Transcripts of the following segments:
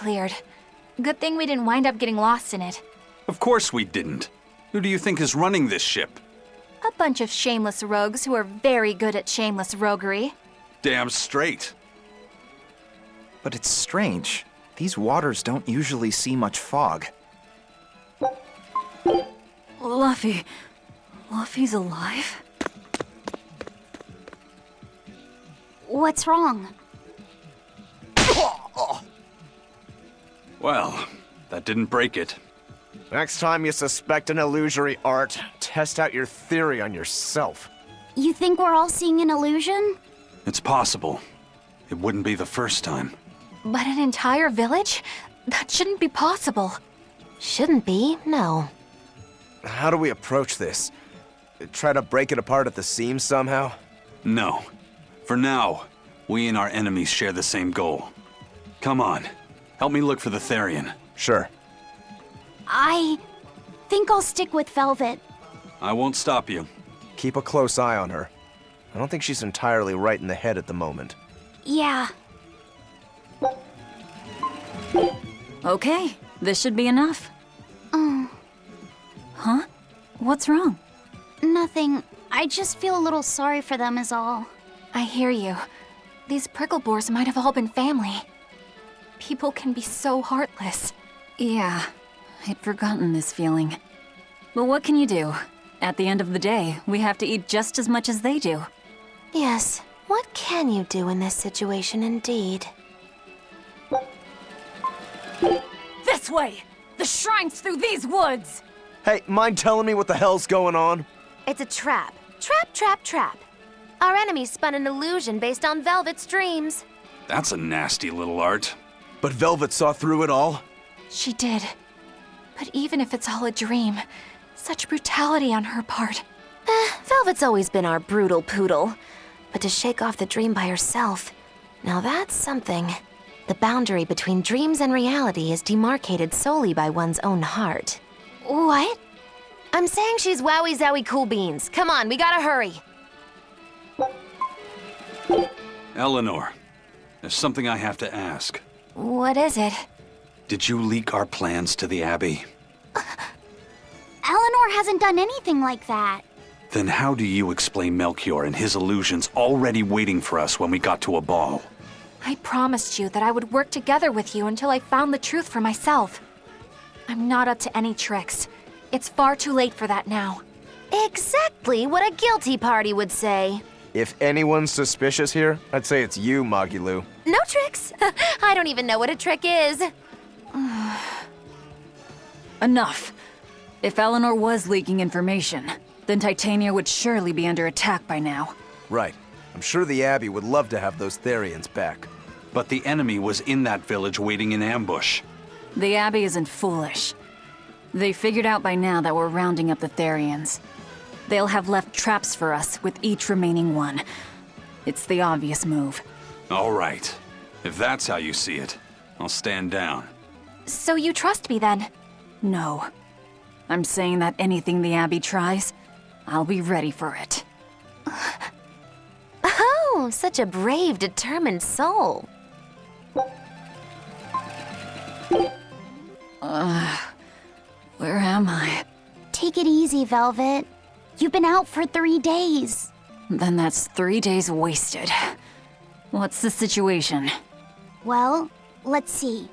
cleared. Good thing we didn't wind up getting lost in it. Of course we didn't. Who do you think is running this ship? A bunch of shameless rogues who are very good at shameless roguery. Damn straight. But it's strange. These waters don't usually see much fog. Luffy's alive? What's wrong? Well, that didn't break it. Next time you suspect an illusory art, test out your theory on yourself. You think we're all seeing an illusion? It's possible. It wouldn't be the first time. But an entire village? That shouldn't be possible. Shouldn't be, no. How do we approach this? Try to break it apart at the seams somehow? No. For now, we and our enemies share the same goal. Come on. Help me look for the Therian. Sure. I think I'll stick with Velvet. I won't stop you. Keep a close eye on her. I don't think she's entirely right in the head at the moment. Yeah. Okay, this should be enough. Huh? What's wrong? Nothing. I just feel a little sorry for them is all. I hear you. These prickle-bores might have all been family. People can be so heartless. Yeah, I'd forgotten this feeling. But what can you do? At the end of the day, we have to eat just as much as they do. Yes, what can you do in this situation indeed? This way! The shrine's through these woods! Hey, mind telling me what the hell's going on? It's a trap. Trap, trap, trap. Our enemy spun an illusion based on Velvet's dreams. That's a nasty little art. But Velvet saw through it all? She did. But even if it's all a dream, such brutality on her part. Velvet's always been our brutal poodle. But to shake off the dream by herself, now that's something. The boundary between dreams and reality is demarcated solely by one's own heart. What? I'm saying she's wowie zowie cool beans. Come on, we gotta hurry. Eleanor, there's something I have to ask. What is it? Did you leak our plans to the Abbey? Eleanor hasn't done anything like that. Then how do you explain Melchior and his illusions already waiting for us when we got to a ball? I promised you that I would work together with you until I found the truth for myself. I'm not up to any tricks. It's far too late for that now. Exactly what a guilty party would say. If anyone's suspicious here, I'd say it's you, Magilu. No tricks. I don't even know what a trick is. Enough. If Eleanor was leaking information, then Titania would surely be under attack by now. Right. I'm sure the Abbey would love to have those Therians back. But the enemy was in that village waiting in ambush. The Abbey isn't foolish. They figured out by now that we're rounding up the Therians. They'll have left traps for us with each remaining one. It's the obvious move. All right. If that's how you see it, I'll stand down. So you trust me then? No. I'm saying that anything the Abbey tries, I'll be ready for it. Oh, such a brave, determined soul. Where am I? Take it easy, Velvet. You've been out for 3 days. Then that's 3 days wasted. What's the situation? Well, let's see.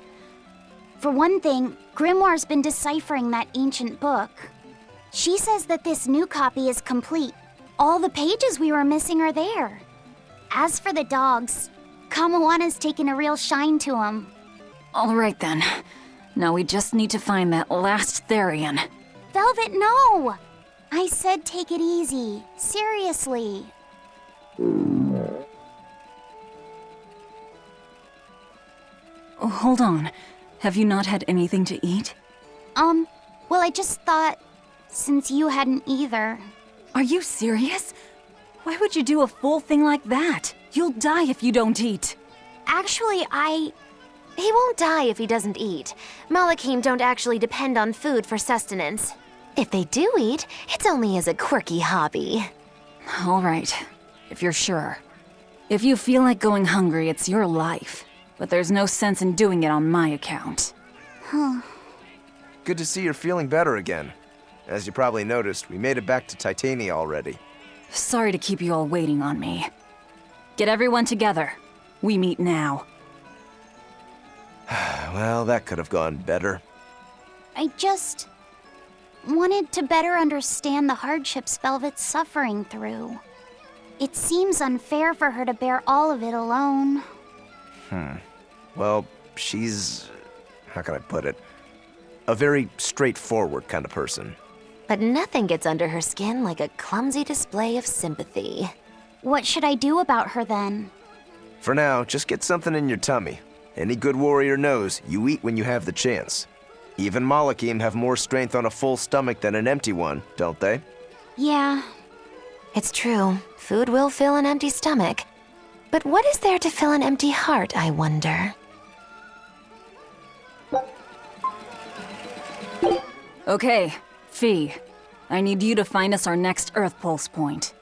For one thing, Grimoire's been deciphering that ancient book. She says that this new copy is complete. All the pages we were missing are there. As for the dogs, Kamawana's taken a real shine to them. All right then. Now we just need to find that last Therian. Velvet, no! I said take it easy. Seriously. Oh, hold on. Have you not had anything to eat? Well, I just thought, since you hadn't either. Are you serious? Why would you do a full thing like that? You'll die if you don't eat. Actually, He won't die if he doesn't eat. Malachim don't actually depend on food for sustenance. If they do eat, it's only as a quirky hobby. All right, if you're sure. If you feel like going hungry, it's your life. but there's no sense in doing it on my account. Good to see you're feeling better again. As you probably noticed, we made it back to Titania already. Sorry to keep you all waiting on me. Get everyone together. We meet now. Well, that could have gone better. I just wanted to better understand the hardships Velvet's suffering through. It seems unfair for her to bear all of it alone. Well, she's... how can I put it? A very straightforward kind of person. But nothing gets under her skin like a clumsy display of sympathy. What should I do about her then? For now, just get something in your tummy. Any good warrior knows you eat when you have the chance. Even Malakim have more strength on a full stomach than an empty one, don't they? Yeah. It's true. Food will fill an empty stomach. But what is there to fill an empty heart, I wonder? Okay, Fee. I need you to find us our next Earth Pulse point.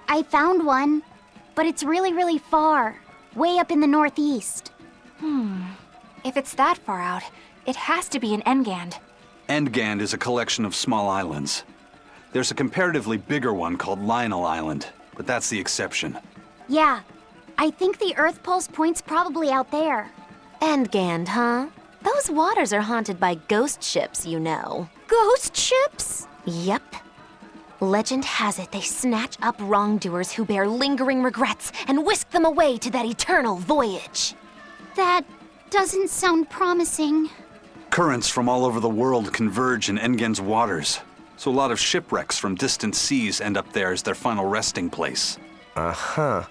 I found one, but it's really far. Way up in the northeast. If it's that far out, it has to be in Engand. Endgand is a collection of small islands. There's a comparatively bigger one called Lionel Island, but that's the exception. Yeah, I think the Earth Pulse point's probably out there. Endgand, huh? Those waters are haunted by ghost ships, you know. Ghost ships? Yep. Legend has it they snatch up wrongdoers who bear lingering regrets and whisk them away to that eternal voyage. That doesn't sound promising. Currents from all over the world converge in Engand's waters, so a lot of shipwrecks from distant seas end up there as their final resting place. Uh-huh.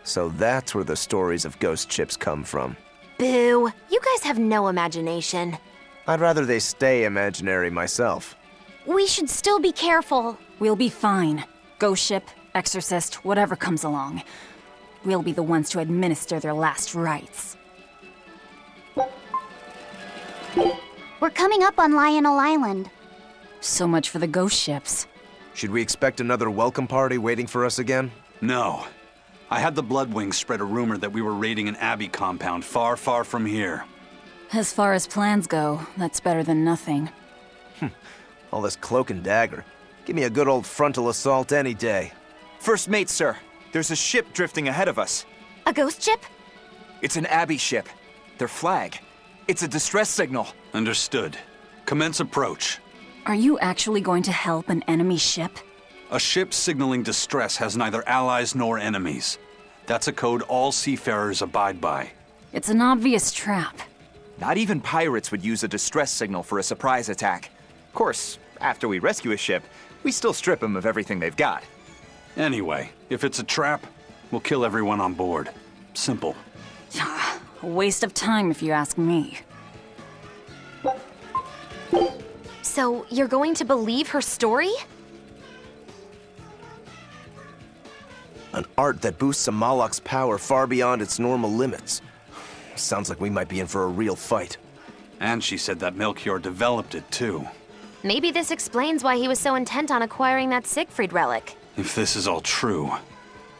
So that's where the stories of ghost ships come from. Boo! You guys have no imagination. I'd rather they stay imaginary myself. We should still be careful. We'll be fine. Ghost ship, exorcist, whatever comes along. We'll be the ones to administer their last rites. We're coming up on Lionel Island. So much for the ghost ships. Should we expect another welcome party waiting for us again? No. I had the Bloodwings spread a rumor that we were raiding an abbey compound far from here. As far as plans go, that's better than nothing. All this cloak and dagger. Give me a good old frontal assault any day. First mate, sir. There's a ship drifting ahead of us. A ghost ship? It's an Abbey ship. Their flag. It's a distress signal. Understood. Commence approach. Are you actually going to help an enemy ship? A ship signaling distress has neither allies nor enemies. That's a code all seafarers abide by. It's an obvious trap. Not even pirates would use a distress signal for a surprise attack. Of course, after we rescue a ship, we still strip them of everything they've got. Anyway, if it's a trap, we'll kill everyone on board. Simple. A waste of time if you ask me. So, you're going to believe her story? An art that boosts a Malak's power far beyond its normal limits. Sounds like we might be in for a real fight. And she said that Melchior developed it too. Maybe this explains why he was so intent on acquiring that Siegfried relic. If this is all true,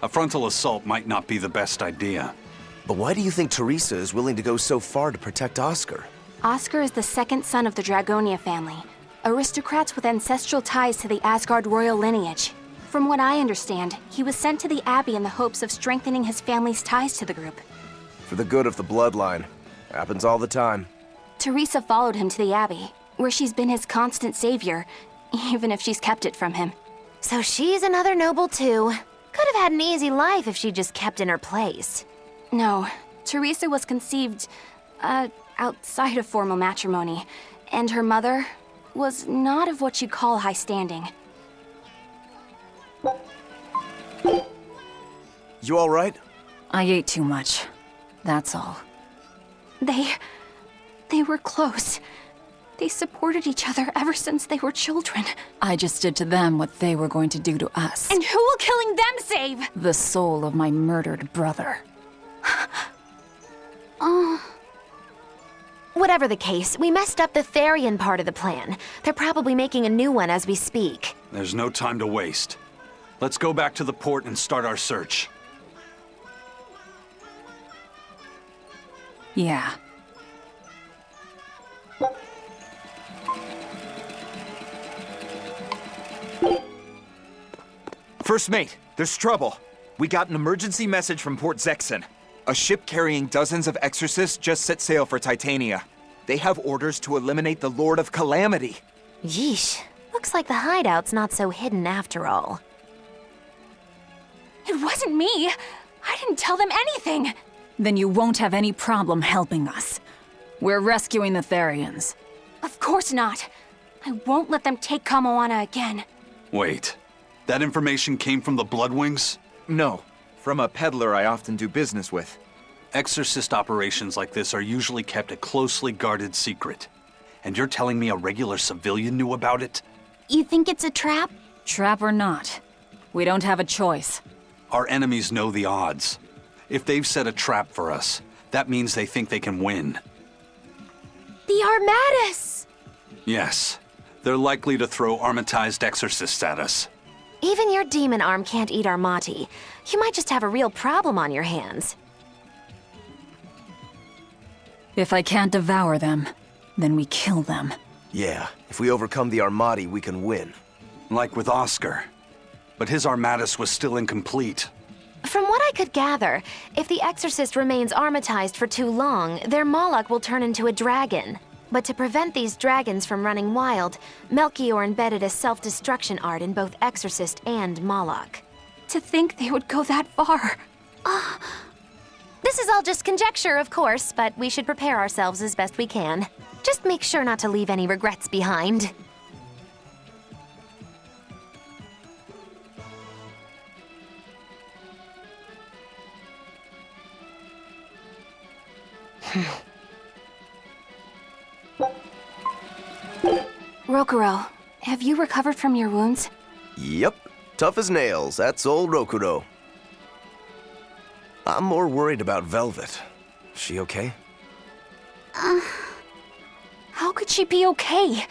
a frontal assault might not be the best idea. But why do you think Teresa is willing to go so far to protect Oscar? Oscar is the second son of the Dragonia family, aristocrats with ancestral ties to the Asgard royal lineage. From what I understand, he was sent to the Abbey in the hopes of strengthening his family's ties to the group. For the good of the bloodline. Happens all the time. Teresa followed him to the Abbey, where she's been his constant savior, even if she's kept it from him. So she's another noble too. Could have had an easy life if she just kept in her place. No, Teresa was conceived, outside of formal matrimony, and her mother was not of what you'd call high standing. You all right? I ate too much. That's all. They were close. They supported each other ever since they were children. I just did to them what they were going to do to us. And who will killing them save? The soul of my murdered brother. Whatever the case, we messed up the Therian part of the plan. They're probably making a new one as we speak. There's no time to waste. Let's go back to the port and start our search. Yeah. First mate, there's trouble. We got an emergency message from Port Zexon. A ship carrying dozens of exorcists just set sail for Titania. They have orders to eliminate the Lord of Calamity. Yeesh. Looks like the hideout's not so hidden after all. It wasn't me. I didn't tell them anything. Then you won't have any problem helping us. We're rescuing the Therians. Of course not. I won't let them take Kamoana again. Wait. That information came from the Bloodwings? No, from a peddler I often do business with. Exorcist operations like this are usually kept a closely guarded secret. And you're telling me a regular civilian knew about it? You think it's a trap? Trap or not, we don't have a choice. Our enemies know the odds. If they've set a trap for us, that means they think they can win. The Armadas! Yes. They're likely to throw armatized exorcists at us. Even your demon arm can't eat Armati. You might just have a real problem on your hands. If I can't devour them, then we kill them. Yeah, if we overcome the Armati, we can win. Like with Oscar. But his Armatus was still incomplete. From what I could gather, if the exorcist remains armatized for too long, their Moloch will turn into a dragon. But to prevent these dragons from running wild, Melchior embedded a self-destruction art in both exorcist and Moloch. To think they would go that far. This is all just conjecture, of course, but we should prepare ourselves as best we can. Just make sure not to leave any regrets behind. Rokuro, have you recovered from your wounds? Yep, tough as nails, that's old Rokuro. I'm more worried about Velvet. She okay? How could she be okay?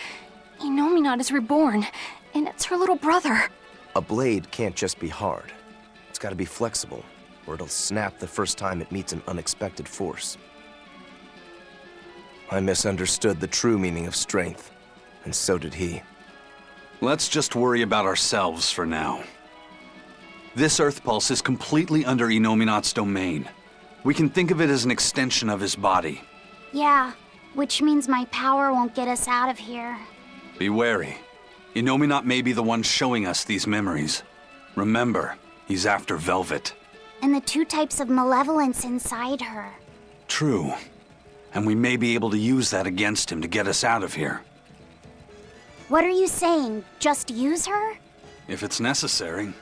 Inominat is reborn, and it's her little brother. A blade can't just be hard. It's gotta be flexible, or it'll snap the first time it meets an unexpected force. I misunderstood the true meaning of strength, and so did he. Let's just worry about ourselves for now. This Earth Pulse is completely under Inominat's domain. We can think of it as an extension of his body. Yeah, which means my power won't get us out of here. Be wary. Inominat may be the one showing us these memories. Remember, he's after Velvet. And the two types of malevolence inside her. True. And we may be able to use that against him to get us out of here. What are you saying? Just use her? If it's necessary.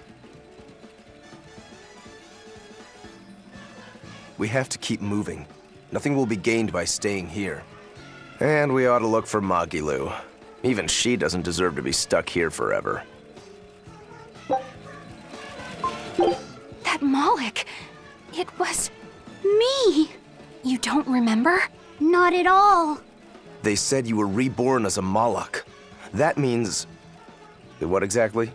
We have to keep moving. Nothing will be gained by staying here. And we ought to look for Magilu. Even she doesn't deserve to be stuck here forever. That Moloch, it was me. You don't remember? Not at all. They said you were reborn as a Moloch. That means... what exactly?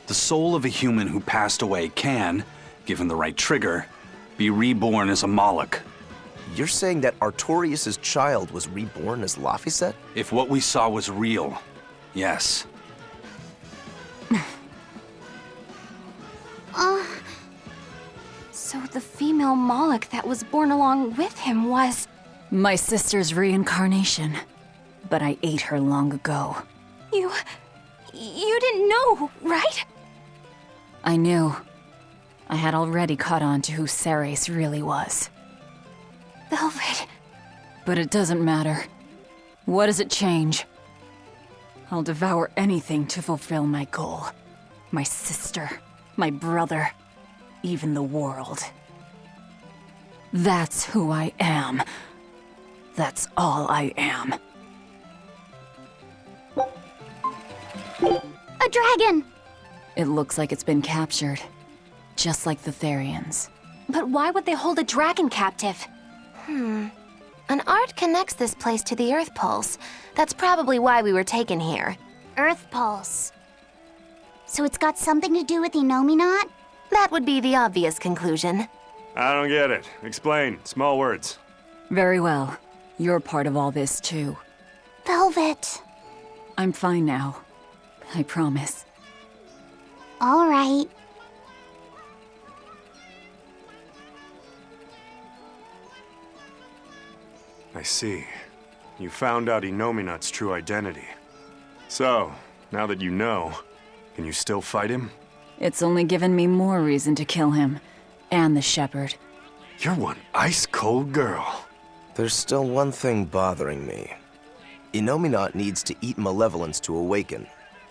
The soul of a human who passed away can, given the right trigger, be reborn as a Moloch. You're saying that Artorius' child was reborn as Laphicet? If what we saw was real, yes. So the female Moloch that was born along with him was... My sister's reincarnation. But I ate her long ago. You didn't know, right? I knew. I had already caught on to who Ceres really was. Velvet. But it doesn't matter. What does it change? I'll devour anything to fulfill my goal. My sister, my brother, even the world. That's who I am. That's all I am. A dragon! It looks like it's been captured. Just like the Therians. But why would they hold a dragon captive? An art connects this place to the Earth Pulse. That's probably why we were taken here. Earth Pulse. So it's got something to do with Inominat? That would be the obvious conclusion. I don't get it. Explain. Small words. Very well. You're part of all this, too. Velvet. I'm fine now. I promise. All right. I see. You found out Inominat's true identity. So, now that you know, can you still fight him? It's only given me more reason to kill him. And the shepherd. You're one ice-cold girl. There's still one thing bothering me. Inominat needs to eat malevolence to awaken.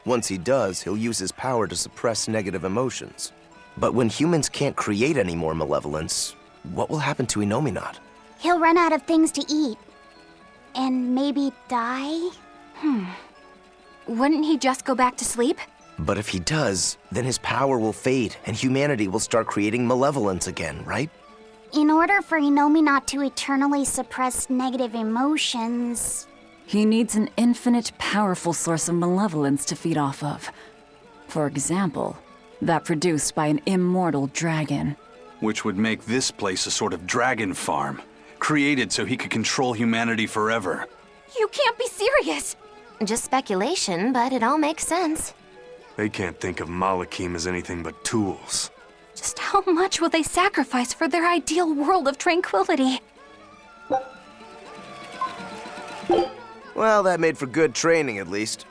Once he does, he'll use his power to suppress negative emotions. But when humans can't create any more malevolence, what will happen to Inominat? He'll run out of things to eat. And maybe die? Wouldn't he just go back to sleep? But if he does, then his power will fade and humanity will start creating malevolence again, right? In order for Inominat to eternally suppress negative emotions... He needs an infinite, powerful source of malevolence to feed off of. For example, that produced by an immortal dragon. Which would make this place a sort of dragon farm, created so he could control humanity forever. You can't be serious! Just speculation, but it all makes sense. They can't think of Malakim as anything but tools. Just how much will they sacrifice for their ideal world of tranquility? Well, that made for good training, at least.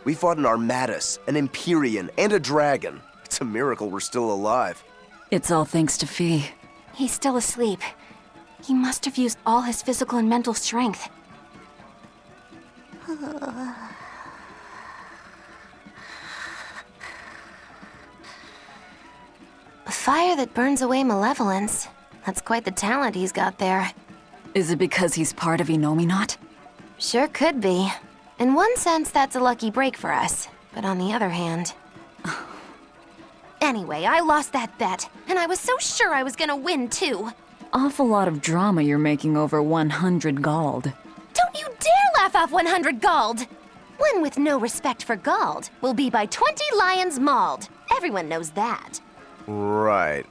We fought an Armatus, an Empyrean, and a dragon. It's a miracle we're still alive. It's all thanks to Fee. He's still asleep. He must have used all his physical and mental strength. A fire that burns away malevolence. That's quite the talent he's got there. Is it because he's part of Inominat? Sure could be. In one sense, that's a lucky break for us. But on the other hand... Anyway, I lost that bet, and I was so sure I was gonna win, too. Awful lot of drama you're making over 100 gold. Don't you dare laugh off 100 gold! One with no respect for gold will be by 20 lions mauled. Everyone knows that. Right.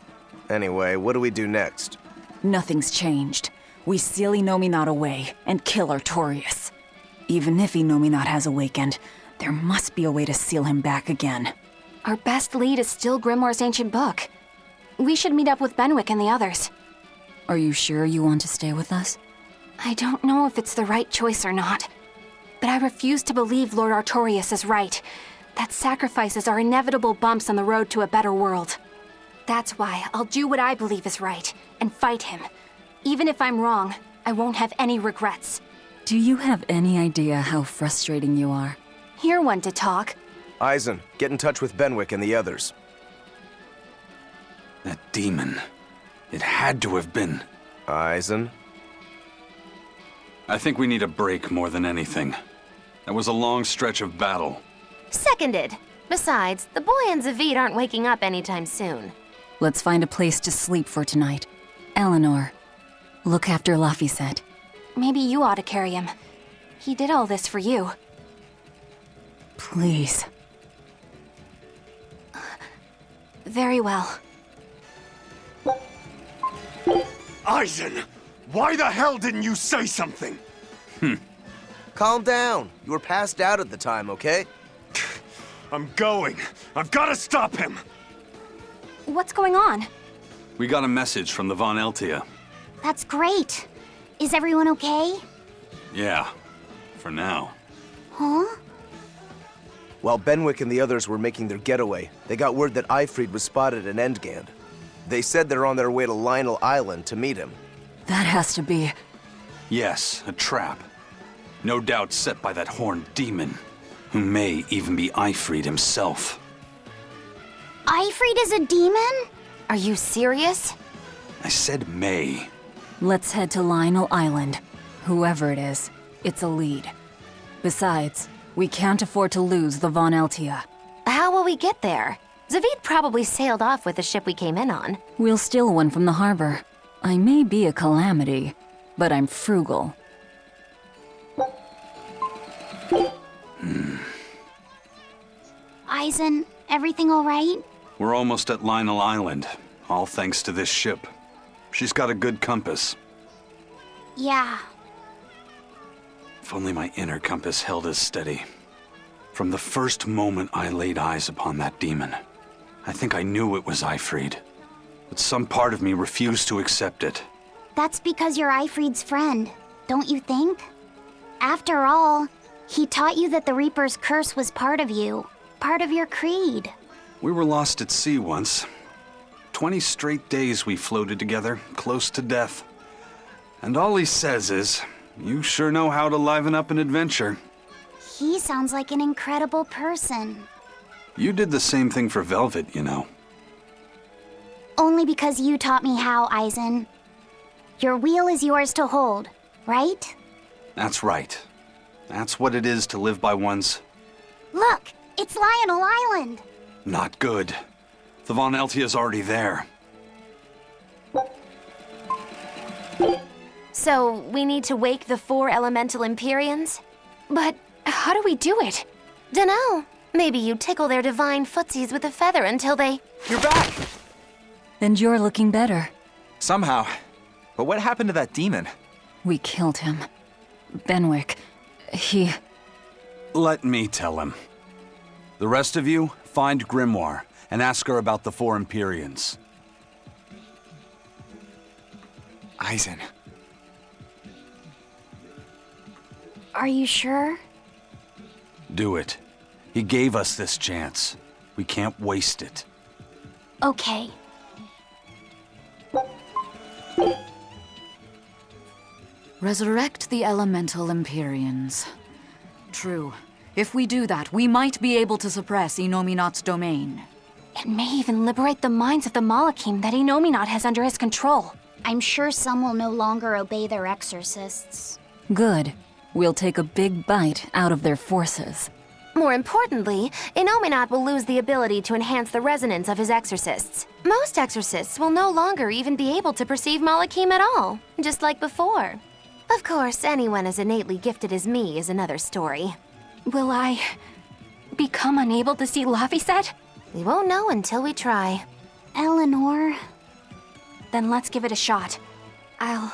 Anyway, what do we do next? Nothing's changed. We seal Inominat away and kill Artorius. Even if Inominat has awakened, there must be a way to seal him back again. Our best lead is still Grimoire's ancient book. We should meet up with Benwick and the others. Are you sure you want to stay with us? I don't know if it's the right choice or not. But I refuse to believe Lord Artorius is right. That sacrifices are inevitable bumps on the road to a better world. That's why I'll do what I believe is right, and fight him. Even if I'm wrong, I won't have any regrets. Do you have any idea how frustrating you are? You're one to talk. Eisen, get in touch with Benwick and the others. That demon. It had to have been. Eisen? I think we need a break more than anything. That was a long stretch of battle. Seconded. Besides, the boy and Zavid aren't waking up anytime soon. Let's find a place to sleep for tonight. Eleanor, look after Laphicet. Maybe you ought to carry him. He did all this for you. Please. Very well. Eisen! Why the hell didn't you say something? Calm down. You were passed out at the time, okay? I'm going. I've got to stop him! What's going on? We got a message from the Von Eltia. That's great. Is everyone okay? Yeah, for now. Huh? While Benwick and the others were making their getaway, they got word that Eifried was spotted in Endgand. They said they're on their way to Lionel Island to meet him. That has to be... Yes, a trap. No doubt set by that horned demon, who may even be Eifried himself. Eifried is a demon? Are you serious? I said may. Let's head to Lionel Island. Whoever it is, it's a lead. Besides, we can't afford to lose the Von Eltia. How will we get there? Zavid probably sailed off with the ship we came in on. We'll steal one from the harbor. I may be a calamity, but I'm frugal. Eisen, Everything all right? We're almost at Lionel Island, all thanks to this ship. She's got a good compass. Yeah. If only my inner compass held as steady. From the first moment I laid eyes upon that demon, I think I knew it was Eifried. But some part of me refused to accept it. That's because you're Eifried's friend, don't you think? After all, he taught you that the Reaper's curse was part of you, part of your creed. We were lost at sea once. 20 straight days we floated together, close to death. And all he says is, you sure know how to liven up an adventure. He sounds like an incredible person. You did the same thing for Velvet, you know. Only because you taught me how, Eisen. Your wheel is yours to hold, right? That's right. That's what it is to live by one's... Look! It's Lionel Island! Not good. The Von Eltia's already there. So, we need to wake the 4 elemental Empyreans? But how do we do it? Dunno. Maybe you tickle their divine footsies with a feather until they... You're back! And you're looking better. Somehow. But what happened to that demon? We killed him. Benwick, he... Let me tell him. The rest of you, find Grimoire and ask her about the 4 Empyreans. Eisen. Are you sure? Do it. He gave us this chance. We can't waste it. Okay. Resurrect the elemental Empyreans. True. If we do that, we might be able to suppress Inominat's domain. It may even liberate the minds of the Malakim that Inominat has under his control. I'm sure some will no longer obey their exorcists. Good. We'll take a big bite out of their forces. More importantly, Inominat will lose the ability to enhance the resonance of his exorcists. Most exorcists will no longer even be able to perceive Malakim at all, just like before. Of course, anyone as innately gifted as me is another story. Will I become unable to see Laphicet? We won't know until we try. Eleanor... Then let's give it a shot. I'll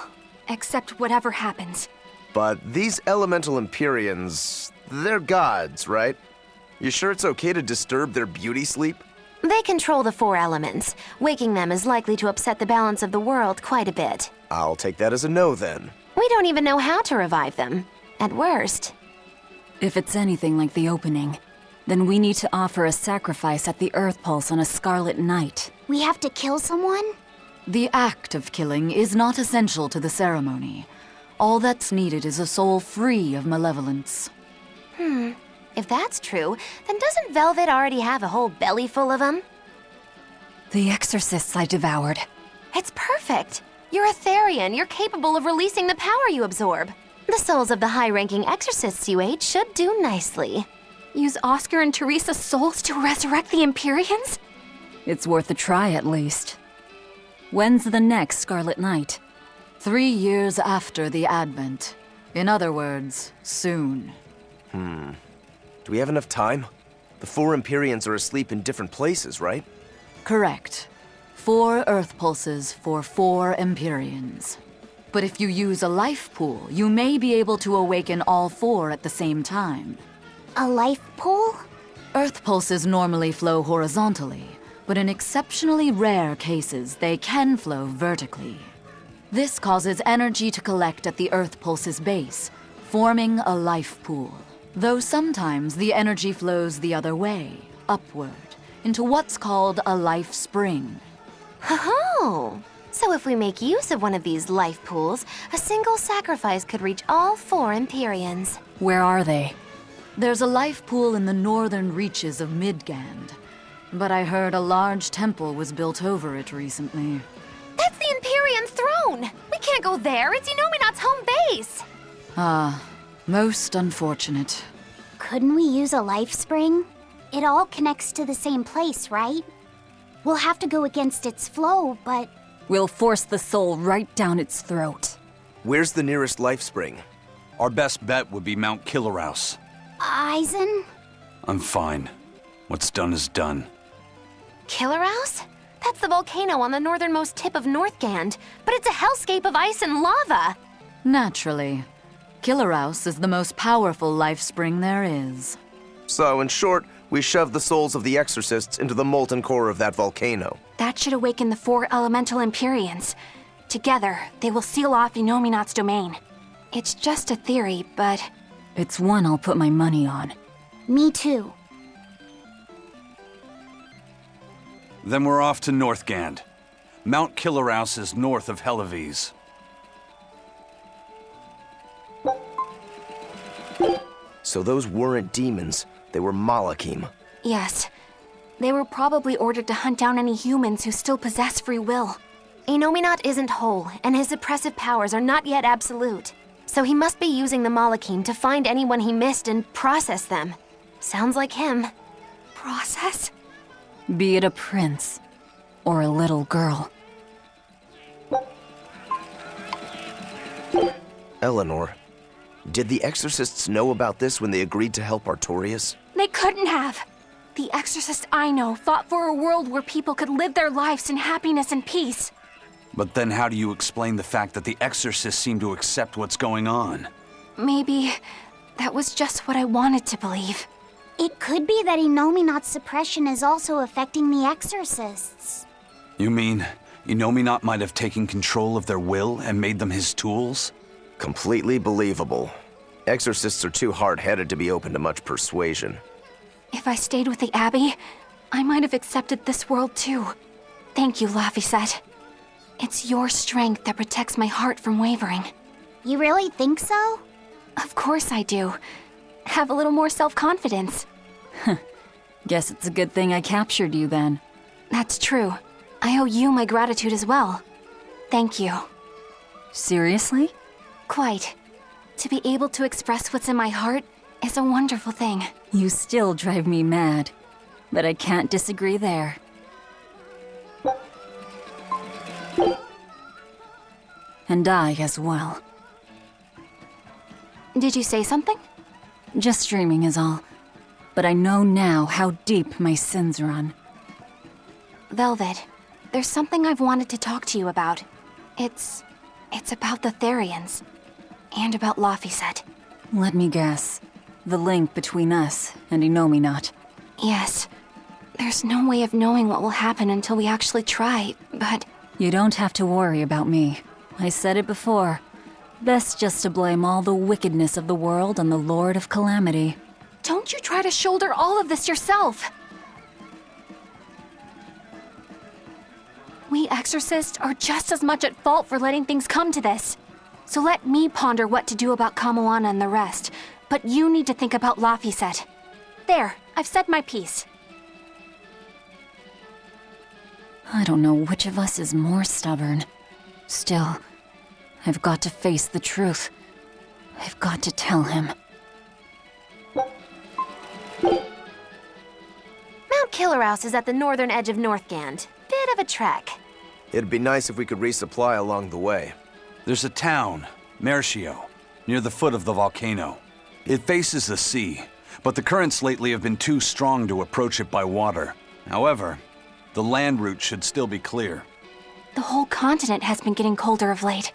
accept whatever happens. But these elemental Empyreans, they're gods, right? You sure it's okay to disturb their beauty sleep? They control the 4 elements. Waking them is likely to upset the balance of the world quite a bit. I'll take that as a no then. We don't even know how to revive them. At worst. If it's anything like the opening, then we need to offer a sacrifice at the Earth Pulse on a scarlet night. We have to kill someone? The act of killing is not essential to the ceremony. All that's needed is a soul free of malevolence. If that's true, then doesn't Velvet already have a whole belly full of them? The exorcists I devoured. It's perfect. You're a Therian. You're capable of releasing the power you absorb. The souls of the high-ranking exorcists you ate should do nicely. Use Oscar and Teresa's souls to resurrect the Empyreans? It's worth a try at least. When's the next Scarlet Night? 3 years after the Advent. In other words, soon. Do we have enough time? The 4 Empyreans are asleep in different places, right? Correct. 4 Earth Pulses for 4 Empyreans. But if you use a life pool, you may be able to awaken all 4 at the same time. A life pool? Earth Pulses normally flow horizontally, but in exceptionally rare cases, they can flow vertically. This causes energy to collect at the Earth Pulse's base, forming a life pool. Though sometimes the energy flows the other way, upward, into what's called a life spring. Oh! So if we make use of one of these life pools, a single sacrifice could reach all 4 Empyreans. Where are they? There's a life pool in the northern reaches of Midgand, but I heard a large temple was built over it recently. That's the Empyrean throne! We can't go there, it's Inominat's home base! Most unfortunate. Couldn't we use a life spring? It all connects to the same place, right? We'll have to go against its flow, but... We'll force the soul right down its throat. Where's the nearest life spring? Our best bet would be Mount Killerhouse. Eisen? I'm fine. What's done is done. Killerhouse? That's the volcano on the northernmost tip of Northgand, but it's a hellscape of ice and lava. Naturally. Killerhouse is the most powerful life spring there is. So, in short, we shoved the souls of the exorcists into the molten core of that volcano. That should awaken the 4 elemental Empyreans. Together, they will seal off Inominat's domain. It's just a theory, but... It's one I'll put my money on. Me too. Then we're off to Northgand. Mount Killerhouse is north of Helives. So those weren't demons, they were Malachim. Yes. They were probably ordered to hunt down any humans who still possess free will. Inominat isn't whole, and his oppressive powers are not yet absolute. So he must be using the Malachim to find anyone he missed and process them. Sounds like him. Process? Be it a prince or a little girl. Eleanor, did the exorcists know about this when they agreed to help Artorias? They couldn't have. The exorcist I know fought for a world where people could live their lives in happiness and peace. But then how do you explain the fact that the exorcists seem to accept what's going on? Maybe that was just what I wanted to believe. It could be that Inominat's suppression is also affecting the exorcists. You mean Inominat might have taken control of their will and made them his tools? Completely believable. Exorcists are too hard-headed to be open to much persuasion. If I stayed with the Abbey, I might have accepted this world too. Thank you, Laphicet. It's your strength that protects my heart from wavering. You really think so? Of course I do. Have a little more self-confidence. Guess it's a good thing I captured you then. That's true. I owe you my gratitude as well. Thank you. Seriously? Quite. To be able to express what's in my heart is a wonderful thing. You still drive me mad, but I can't disagree there. And I as well. Did you say something? Just dreaming is all. But I know now how deep my sins run. Velvet, there's something I've wanted to talk to you about. It's about the Therians. And about Laphicet. Let me guess. The link between us and Inominat. Yes. There's no way of knowing what will happen until we actually try, but... You don't have to worry about me. I said it before. Best just to blame all the wickedness of the world on the Lord of Calamity. Don't you try to shoulder all of this yourself! We exorcists are just as much at fault for letting things come to this. So let me ponder what to do about Kamoana and the rest, but you need to think about Laphicet. There, I've said my piece. I don't know which of us is more stubborn. Still, I've got to face the truth. I've got to tell him. Mount Killerhouse is at the northern edge of Northgand. Bit of a trek. It'd be nice if we could resupply along the way. There's a town, Mercio, near the foot of the volcano. It faces the sea, but the currents lately have been too strong to approach it by water. However, the land route should still be clear. The whole continent has been getting colder of late,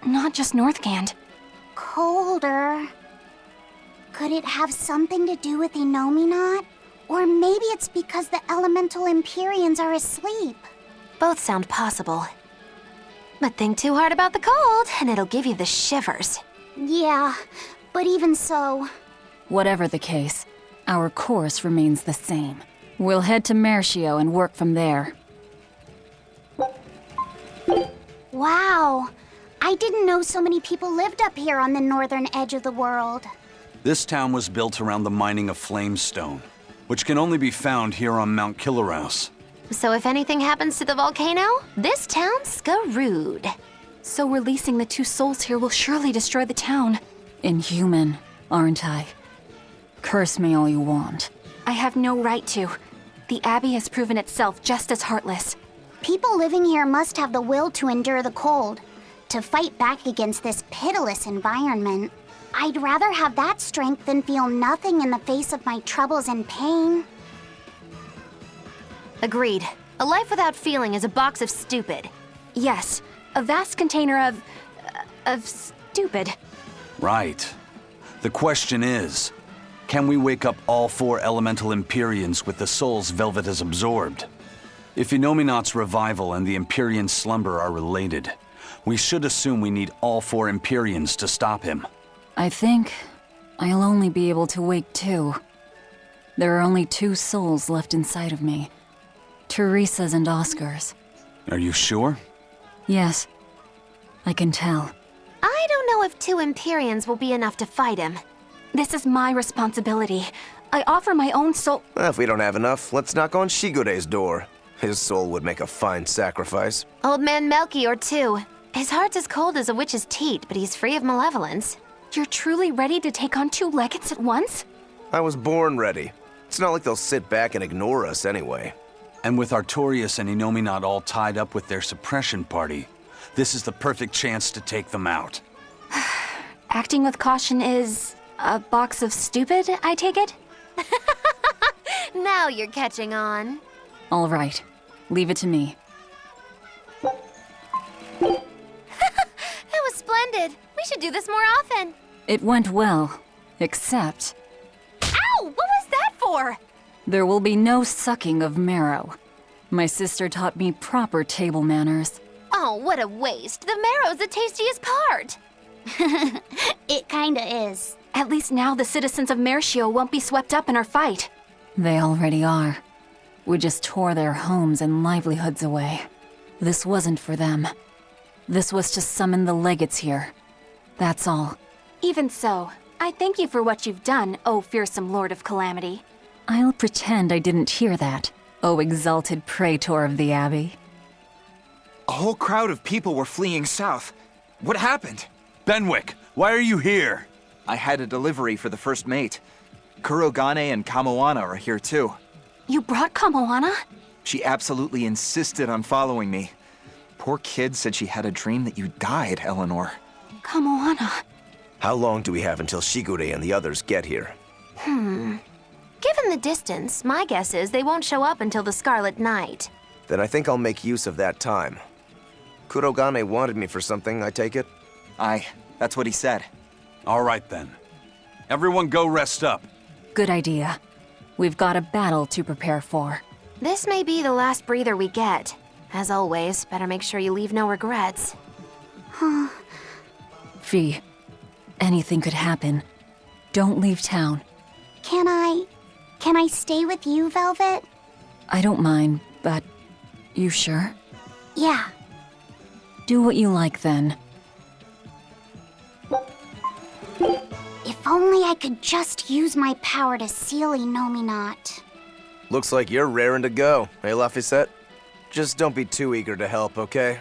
not just Northgand. Colder? Could it have something to do with Inominat? Or maybe it's because the elemental Empyreans are asleep. Both sound possible. But think too hard about the cold, and it'll give you the shivers. Yeah, but even so... Whatever the case, our course remains the same. We'll head to Mercio and work from there. Wow! I didn't know so many people lived up here on the northern edge of the world. This town was built around the mining of flamestone, which can only be found here on Mount Killerhouse. So if anything happens to the volcano, this town's screwed. So releasing the 2 souls here will surely destroy the town. Inhuman, aren't I? Curse me all you want. I have no right to. The Abbey has proven itself just as heartless. People living here must have the will to endure the cold, to fight back against this pitiless environment. I'd rather have that strength than feel nothing in the face of my troubles and pain. Agreed. A life without feeling is a box of stupid. Yes, a vast container of stupid. Right. The question is, can we wake up all 4 elemental Empyreans with the souls Velvet has absorbed? If Innominat's revival and the Empyrean's slumber are related, we should assume we need all 4 Empyreans to stop him. I think I'll only be able to wake 2. There are only 2 souls left inside of me. Teresa's and Oscar's. Are you sure? Yes. I can tell. I don't know if 2 Empyreans will be enough to fight him. This is my responsibility. I offer my own soul. If we don't have enough, let's knock on Shigure's door. His soul would make a fine sacrifice. Old man Melchior, too. His heart's as cold as a witch's teat, but he's free of malevolence. You're truly ready to take on 2 legates at once? I was born ready. It's not like they'll sit back and ignore us anyway. And with Artorias and Innominat all tied up with their suppression party, this is the perfect chance to take them out. Acting with caution is a box of stupid, I take it? Now you're catching on. All right. Leave it to me. That was splendid. We should do this more often. It went well. Except, Ow! What was that for? there will be no sucking of marrow. My sister taught me proper table manners. Oh, what a waste. The marrow's the tastiest part. It kinda is. At least now the citizens of Mercio won't be swept up in our fight. They already are. We just tore their homes and livelihoods away. This wasn't for them. This was to summon the legates here. That's all. Even so, I thank you for what you've done, O fearsome Lord of Calamity. I'll pretend I didn't hear that, O exalted praetor of the Abbey. A whole crowd of people were fleeing south. What happened? Benwick, why are you here? I had a delivery for the first mate. Kurogane and Kamoana are here too. You brought Kamoana? She absolutely insisted on following me. Poor kid said she had a dream that you died, Eleanor. Kamoana. How long do we have until Shigure and the others get here? Given the distance, my guess is they won't show up until the Scarlet Night. Then I think I'll make use of that time. Kurogane wanted me for something, I take it? Aye, that's what he said. All right then. Everyone go rest up. Good idea. We've got a battle to prepare for. This may be the last breather we get. As always, better make sure you leave no regrets. Fee, anything could happen. Don't leave town. Can I stay with you, Velvet? I don't mind, but you sure? Yeah. Do what you like then. If only I could just use my power to seal Innominat. Looks like you're raring to go, hey Laphicet? Just don't be too eager to help, okay?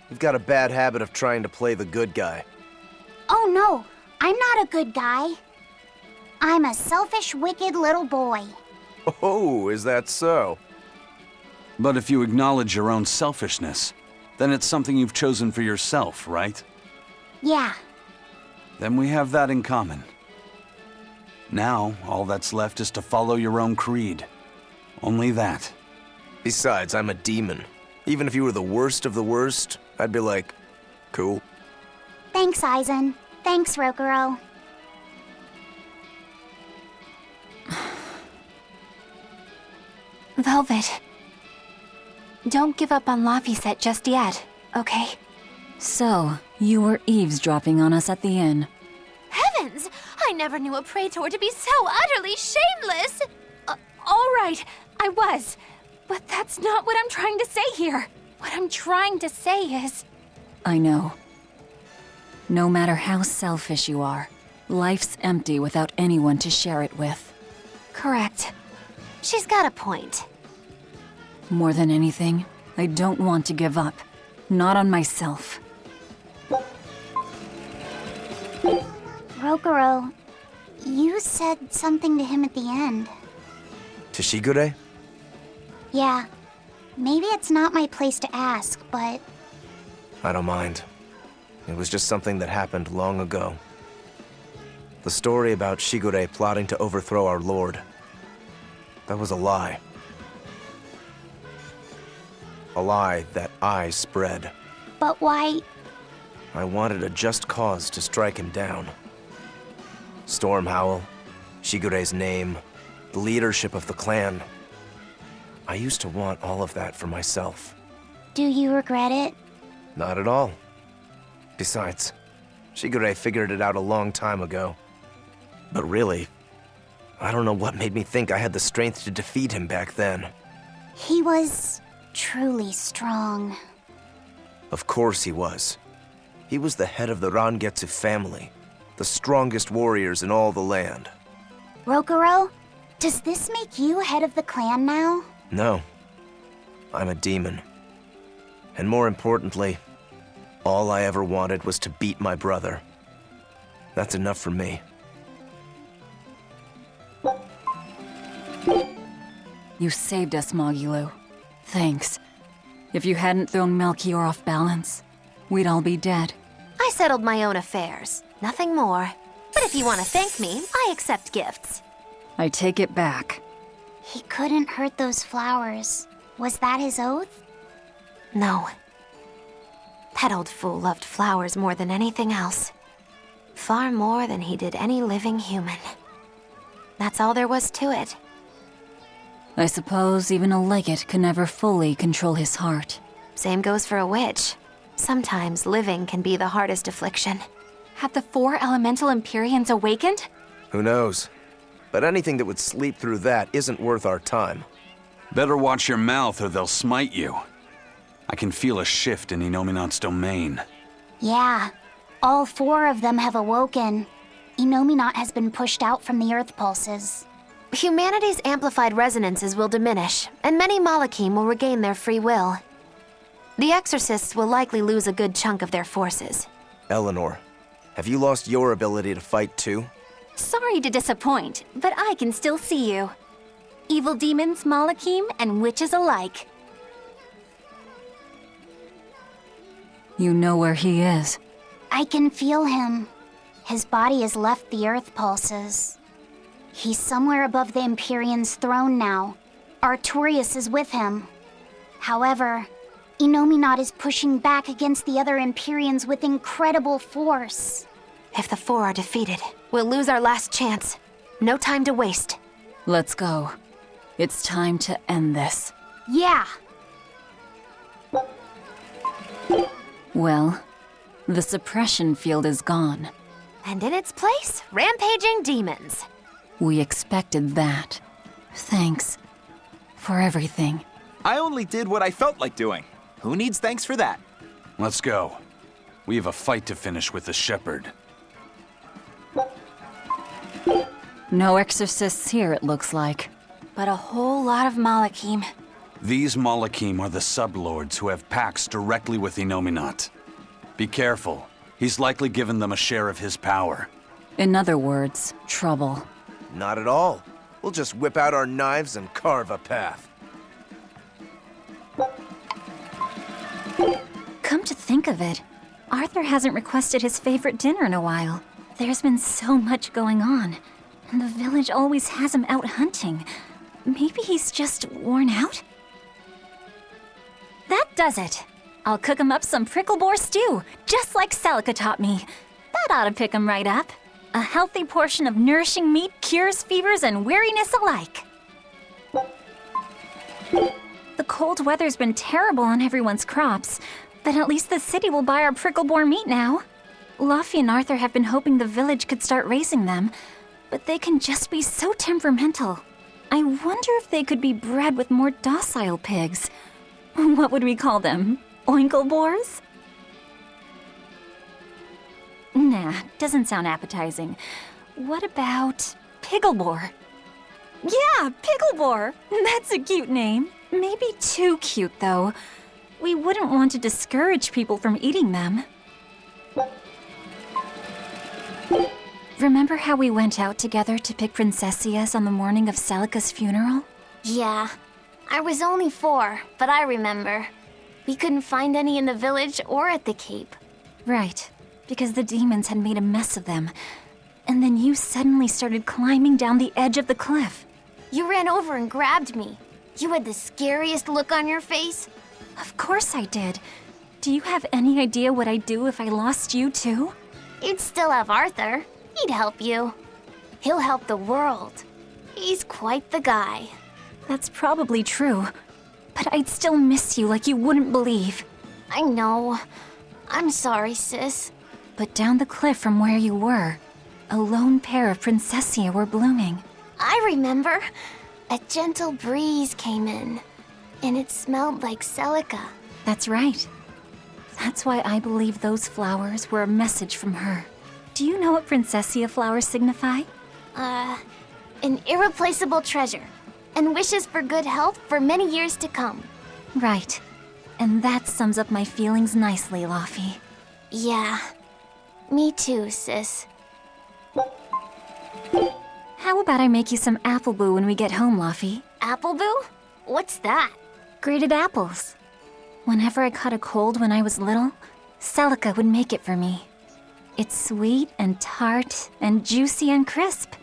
You've got a bad habit of trying to play the good guy. Oh no, I'm not a good guy. I'm a selfish, wicked little boy. Oh, is that so? But if you acknowledge your own selfishness, then it's something you've chosen for yourself, right? Yeah. Then we have that in common. Now, all that's left is to follow your own creed. Only that. Besides, I'm a demon. Even if you were the worst of the worst, I'd be like, cool. Thanks, Aizen. Thanks, Rokuro. Velvet. Don't give up on Laphicet just yet, okay? So, you were eavesdropping on us at the inn. Heavens! I never knew a praetor to be so utterly shameless! All right, I was. But that's not what I'm trying to say here. What I'm trying to say is... I know. No matter how selfish you are, life's empty without anyone to share it with. Correct. She's got a point. More than anything, I don't want to give up. Not on myself. Rokuro, you said something to him at the end. To Shigure? Yeah. Maybe it's not my place to ask, but... I don't mind. It was just something that happened long ago. The story about Shigure plotting to overthrow our lord. That was a lie. a lie that I spread. But why? I wanted a just cause to strike him down. Storm Howl, Shigure's name, the leadership of the clan. I used to want all of that for myself. Do you regret it? Not at all. Besides, Shigure figured it out a long time ago. But really, I don't know what made me think I had the strength to defeat him back then. He was truly strong. Of course he was. He was the head of the Rangetsu family, the strongest warriors in all the land. Rokuro, does this make you head of the clan now? No. I'm a demon. And more importantly, all I ever wanted was to beat my brother. That's enough for me. You saved us, Magilo. Thanks. If you hadn't thrown Melchior off balance, we'd all be dead. I settled my own affairs. Nothing more. But if you want to thank me, I accept gifts. I take it back. He couldn't hurt those flowers. Was that his oath? No. That old fool loved flowers more than anything else. Far more than he did any living human. That's all there was to it. I suppose even a legate can never fully control his heart. Same goes for a witch. Sometimes living can be the hardest affliction. Have the 4 elemental Empyreans awakened? Who knows? But anything that would sleep through that isn't worth our time. Better watch your mouth or they'll smite you. I can feel a shift in Inominat's domain. Yeah. All 4 of them have awoken. Inominat has been pushed out from the Earth pulses. Humanity's amplified resonances will diminish, and many Malakim will regain their free will. The Exorcists will likely lose a good chunk of their forces. Eleanor, have you lost your ability to fight too? Sorry to disappoint, but I can still see you. Evil demons, Malakim, and witches alike. You know where he is. I can feel him. His body has left the Earth pulses. He's somewhere above the Empyrean's throne now. Artorias is with him. However, Inominat is pushing back against the other Empyreans with incredible force. If the 4 are defeated, we'll lose our last chance. No time to waste. Let's go. It's time to end this. Yeah! Well, the suppression field is gone. And in its place, rampaging demons. We expected that. Thanks for everything. I only did what I felt like doing. Who needs thanks for that? Let's go. We have a fight to finish with the shepherd. No exorcists here, it looks like. But a whole lot of Malakim. These Malakim are the sublords who have pacts directly with Inominat. Be careful. He's likely given them a share of his power. In other words, trouble. Not at all. We'll just whip out our knives and carve a path. Come to think of it, Arthur hasn't requested his favorite dinner in a while. There's been so much going on, and the village always has him out hunting. Maybe he's just worn out? That does it. I'll cook him up some prickle boar stew, just like Celica taught me. That ought to pick him right up. A healthy portion of nourishing meat cures fevers and weariness alike. The cold weather's been terrible on everyone's crops, but at least the city will buy our prickle boar meat now. Luffy and Arthur have been hoping the village could start raising them, but they can just be so temperamental. I wonder if they could be bred with more docile pigs. What would we call them? Oinkle boars? Nah, doesn't sound appetizing. What about Picklebore? Yeah, Picklebore! That's a cute name. Maybe too cute, though. We wouldn't want to discourage people from eating them. Remember how we went out together to pick princessias on the morning of Celica's funeral? Yeah. I was only 4, but I remember. We couldn't find any in the village or at the Cape. Right, because the demons had made a mess of them. And then you suddenly started climbing down the edge of the cliff. You ran over and grabbed me. You had the scariest look on your face. Of course I did. Do you have any idea what I'd do if I lost you too? You'd still have Arthur. He'd help you. He'll help the world. He's quite the guy. That's probably true. But I'd still miss you like you wouldn't believe. I know. I'm sorry, sis. But down the cliff from where you were, a lone pair of Princessia were blooming. I remember. A gentle breeze came in, and it smelled like Celica. That's right. That's why I believe those flowers were a message from her. Do you know what Princessia flowers signify? An irreplaceable treasure, and wishes for good health for many years to come. Right. And that sums up my feelings nicely, Laufey. Yeah. Me too, sis. How about I make you some apple boo when we get home, Laufey? Appleboo? What's that? Grated apples. Whenever I caught a cold when I was little, Celica would make it for me. It's sweet and tart and juicy and crisp.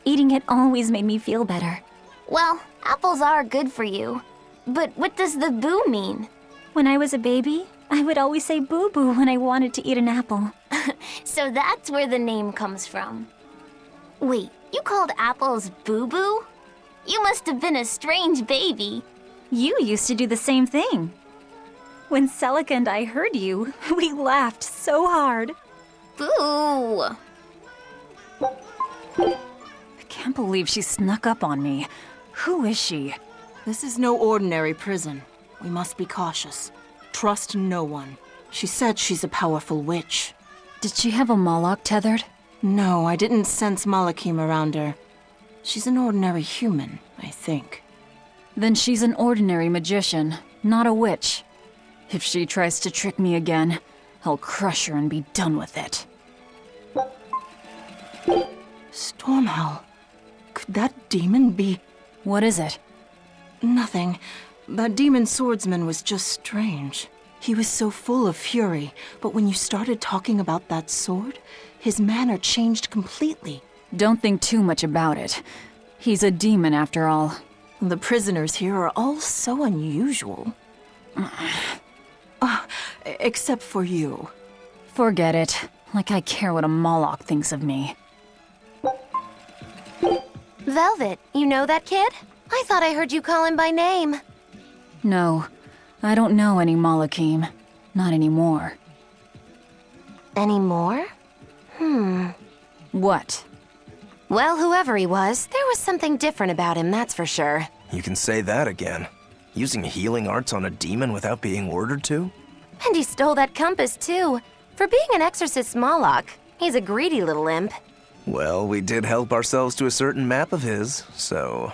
Eating it always made me feel better. Well, apples are good for you. But what does the boo mean? When I was a baby, I would always say boo-boo when I wanted to eat an apple. So that's where the name comes from. Wait, you called apples boo-boo? You must have been a strange baby. You used to do the same thing. When Celica and I heard you, we laughed so hard. Boo! I can't believe she snuck up on me. Who is she? This is no ordinary prison. We must be cautious. Trust no one. She said she's a powerful witch. Did she have a Moloch tethered? No, I didn't sense Malakim around her. She's an ordinary human, I think. Then she's an ordinary magician, not a witch. If she tries to trick me again, I'll crush her and be done with it. Stormhell. Could that demon be... What is it? Nothing. That demon swordsman was just strange. He was so full of fury, but when you started talking about that sword, his manner changed completely. Don't think too much about it. He's a demon after all. The prisoners here are all so unusual. Except for you. Forget it. Like I care what a Moloch thinks of me. Velvet, you know that kid? I thought I heard you call him by name. No, I don't know any Malakim. Not anymore. Anymore? What? Well, whoever he was, there was something different about him, that's for sure. You can say that again. Using healing arts on a demon without being ordered to? And he stole that compass, too. For being an exorcist Moloch, he's a greedy little imp. Well, we did help ourselves to a certain map of his, so...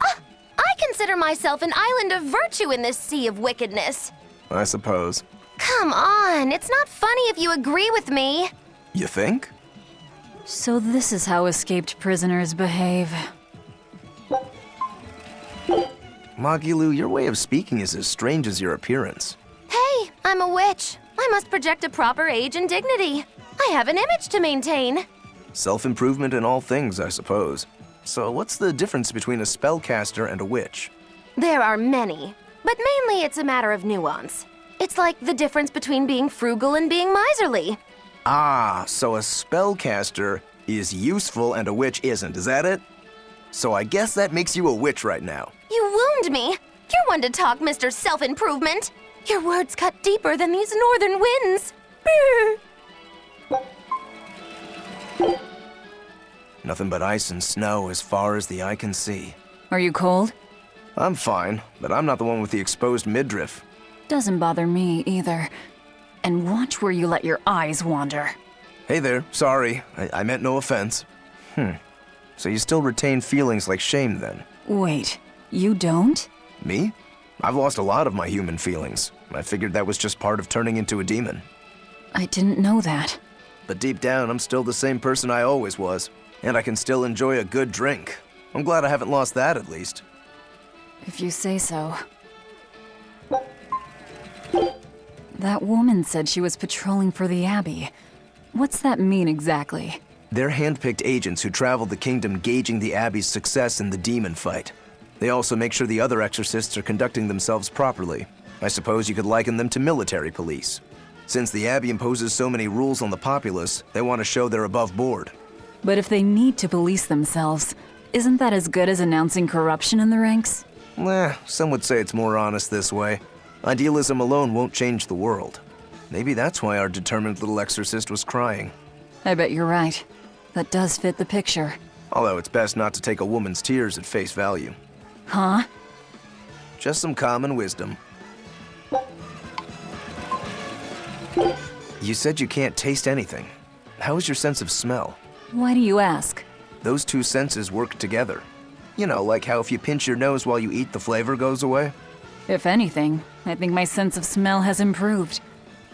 I consider myself an island of virtue in this sea of wickedness. I suppose. Come on, it's not funny if you agree with me. You think? So this is how escaped prisoners behave. Magilu, your way of speaking is as strange as your appearance. Hey, I'm a witch. I must project a proper age and dignity. I have an image to maintain. Self-improvement in all things, I suppose. So what's the difference between a spellcaster and a witch? There are many, but mainly it's a matter of nuance. It's like the difference between being frugal and being miserly. Ah, so a spellcaster is useful and a witch isn't, is that it? So I guess that makes you a witch right now. You wound me. You're one to talk, Mr. Self-Improvement. Your words cut deeper than these northern winds. Brr. Nothing but ice and snow as far as the eye can see. Are you cold? I'm fine, but I'm not the one with the exposed midriff. Doesn't bother me either. And watch where you let your eyes wander. Hey there, sorry. I meant no offense. So you still retain feelings like shame then? Wait, you don't? Me? I've lost a lot of my human feelings. I figured that was just part of turning into a demon. I didn't know that. But deep down, I'm still the same person I always was. And I can still enjoy a good drink. I'm glad I haven't lost that, at least. If you say so. That woman said she was patrolling for the Abbey. What's that mean exactly? They're handpicked agents who travel the kingdom gauging the Abbey's success in the demon fight. They also make sure the other exorcists are conducting themselves properly. I suppose you could liken them to military police. Since the Abbey imposes so many rules on the populace, they want to show they're above board. But if they need to police themselves, isn't that as good as announcing corruption in the ranks? Some would say it's more honest this way. Idealism alone won't change the world. Maybe that's why our determined little exorcist was crying. I bet you're right. That does fit the picture. Although it's best not to take a woman's tears at face value. Huh? Just some common wisdom. You said you can't taste anything. How is your sense of smell? Why do you ask? Those two senses work together. You know, like how if you pinch your nose while you eat, the flavor goes away? If anything, I think my sense of smell has improved.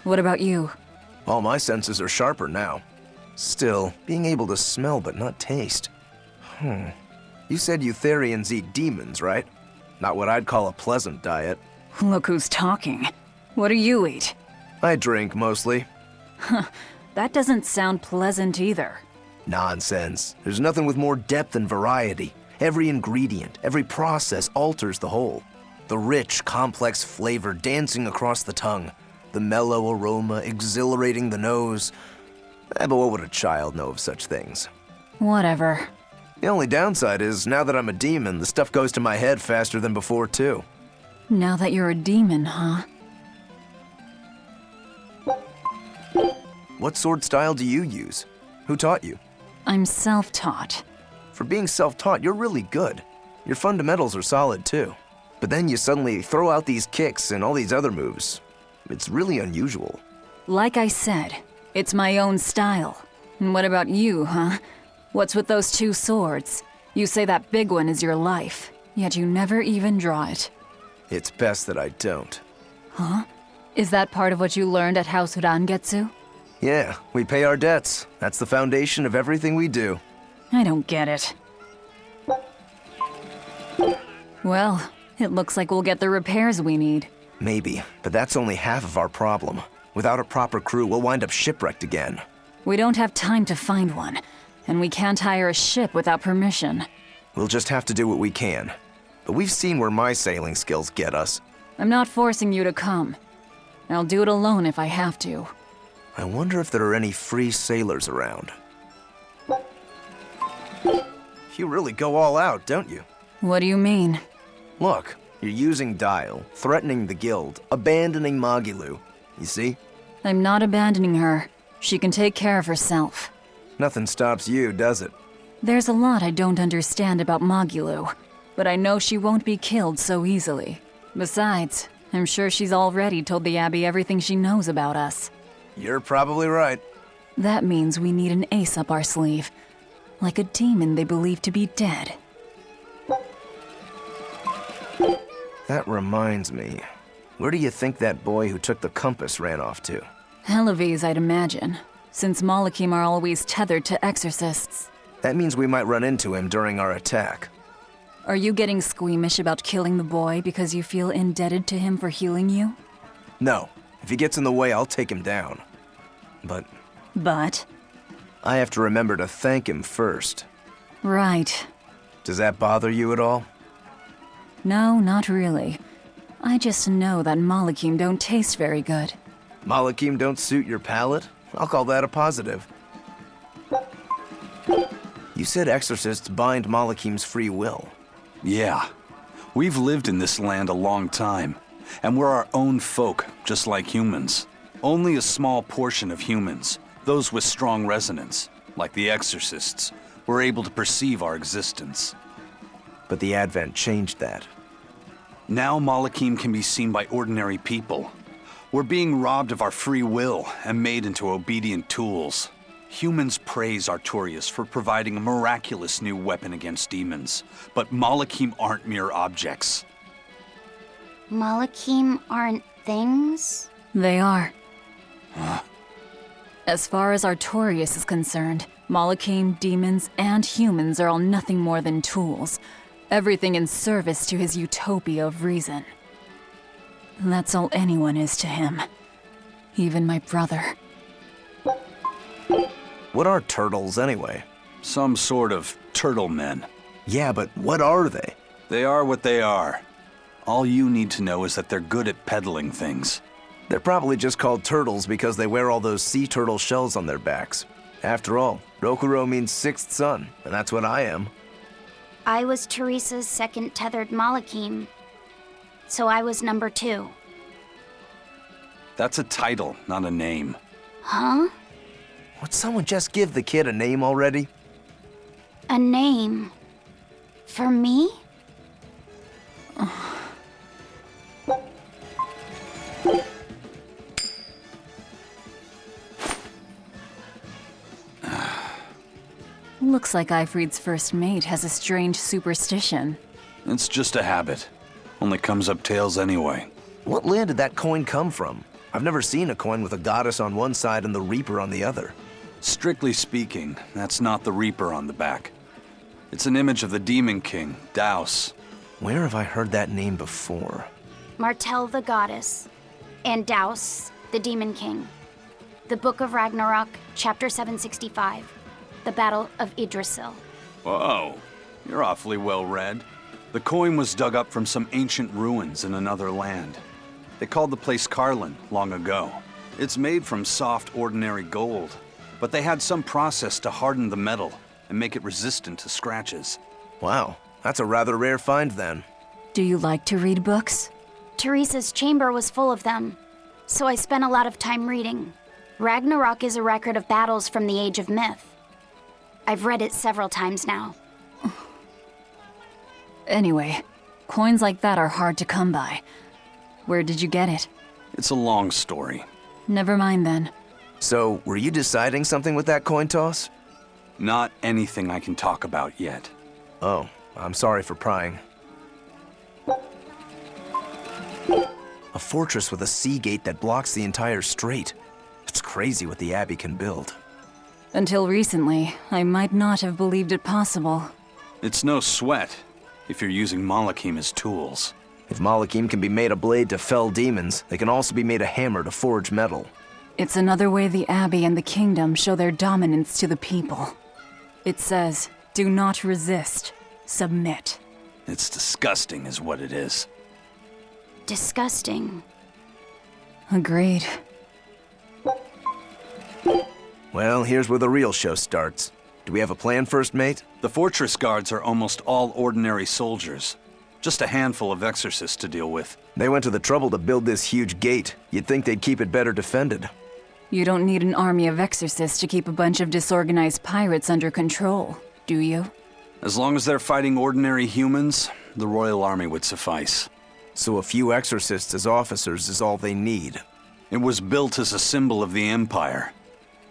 What about you? All my senses are sharper now. Still, being able to smell but not taste. You said Eutherians eat demons, right? Not what I'd call a pleasant diet. Look who's talking. What do you eat? I drink, mostly. That doesn't sound pleasant either. Nonsense. There's nothing with more depth and variety. Every ingredient, every process alters the whole. The rich, complex flavor dancing across the tongue. The mellow aroma exhilarating the nose. But what would a child know of such things? Whatever. The only downside is, now that I'm a demon, the stuff goes to my head faster than before, too. Now that you're a demon, huh? What sword style do you use? Who taught you? I'm self-taught. For being self-taught, you're really good. Your fundamentals are solid, too. But then you suddenly throw out these kicks and all these other moves. It's really unusual. Like I said, it's my own style. And what about you, huh? What's with those two swords? You say that big one is your life, yet you never even draw it. It's best that I don't. Huh? Is that part of what you learned at House Urangetsu? Yeah, we pay our debts. That's the foundation of everything we do. I don't get it. Well, it looks like we'll get the repairs we need. Maybe, but that's only half of our problem. Without a proper crew, we'll wind up shipwrecked again. We don't have time to find one, and we can't hire a ship without permission. We'll just have to do what we can. But we've seen where my sailing skills get us. I'm not forcing you to come. I'll do it alone if I have to. I wonder if there are any free sailors around. You really go all out, don't you? What do you mean? Look, you're using Dial, threatening the guild, abandoning Magilu. You see? I'm not abandoning her. She can take care of herself. Nothing stops you, does it? There's a lot I don't understand about Magilu, but I know she won't be killed so easily. Besides, I'm sure she's already told the Abbey everything she knows about us. You're probably right. That means we need an ace up our sleeve. Like a demon they believe to be dead. That reminds me. Where do you think that boy who took the compass ran off to? Helaves, I'd imagine, since Malakim are always tethered to exorcists. That means we might run into him during our attack. Are you getting squeamish about killing the boy because you feel indebted to him for healing you? No. If he gets in the way, I'll take him down. But? I have to remember to thank him first. Right. Does that bother you at all? No, not really. I just know that Malakim don't taste very good. Malakim don't suit your palate? I'll call that a positive. You said exorcists bind Malakim's free will. Yeah. We've lived in this land a long time, and we're our own folk, just like humans. Only a small portion of humans, those with strong resonance, like the exorcists, were able to perceive our existence. But the Advent changed that. Now Malakim can be seen by ordinary people. We're being robbed of our free will and made into obedient tools. Humans praise Artorias for providing a miraculous new weapon against demons, but Malakim aren't mere objects. Malakim aren't things? They are. As far as Artorias is concerned, Malakim, demons, and humans are all nothing more than tools. Everything in service to his utopia of reason. That's all anyone is to him. Even my brother. What are turtles, anyway? Some sort of turtle men. Yeah, but what are they? They are what they are. All you need to know is that they're good at peddling things. They're probably just called turtles because they wear all those sea turtle shells on their backs. After all, Rokuro means sixth son, and that's what I am. I was Teresa's second tethered Malakim, so I was number 2. That's a title, not a name. Huh? Would someone just give the kid a name already? A name? For me? Looks like Eifried's first mate has a strange superstition. It's just a habit. Only comes up tails anyway. What land did that coin come from? I've never seen a coin with a goddess on one side and the Reaper on the other. Strictly speaking, that's not the Reaper on the back. It's an image of the Demon King, Daus. Where have I heard that name before? Martel the goddess, and Daus, the demon king. The Book of Ragnarok, chapter 765. The Battle of Yggdrasil. Whoa, you're awfully well read. The coin was dug up from some ancient ruins in another land. They called the place Karlin long ago. It's made from soft, ordinary gold, but they had some process to harden the metal and make it resistant to scratches. Wow, that's a rather rare find then. Do you like to read books? Teresa's chamber was full of them, so I spent a lot of time reading. Ragnarok is a record of battles from the Age of Myth. I've read it several times now. Anyway, coins like that are hard to come by. Where did you get it? It's a long story. Never mind then. So, were you deciding something with that coin toss? Not anything I can talk about yet. Oh, I'm sorry for prying. A fortress with a sea gate that blocks the entire strait. It's crazy what the Abbey can build. Until recently, I might not have believed it possible. It's no sweat if you're using Malakim as tools. If Malakim can be made a blade to fell demons, they can also be made a hammer to forge metal. It's another way the Abbey and the Kingdom show their dominance to the people. It says, do not resist, submit. It's disgusting is what it is. Disgusting. Agreed. Well, here's where the real show starts. Do we have a plan, First Mate? The fortress guards are almost all ordinary soldiers. Just a handful of exorcists to deal with. They went to the trouble to build this huge gate. You'd think they'd keep it better defended. You don't need an army of exorcists to keep a bunch of disorganized pirates under control, do you? As long as they're fighting ordinary humans, the Royal Army would suffice. So a few exorcists as officers is all they need. It was built as a symbol of the Empire,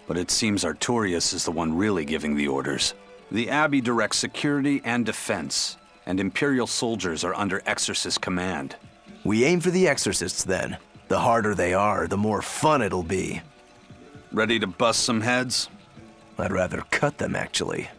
but it seems Artorias is the one really giving the orders. The Abbey directs security and defense, and Imperial soldiers are under exorcist command. We aim for the exorcists then. The harder they are, the more fun it'll be. Ready to bust some heads? I'd rather cut them, actually.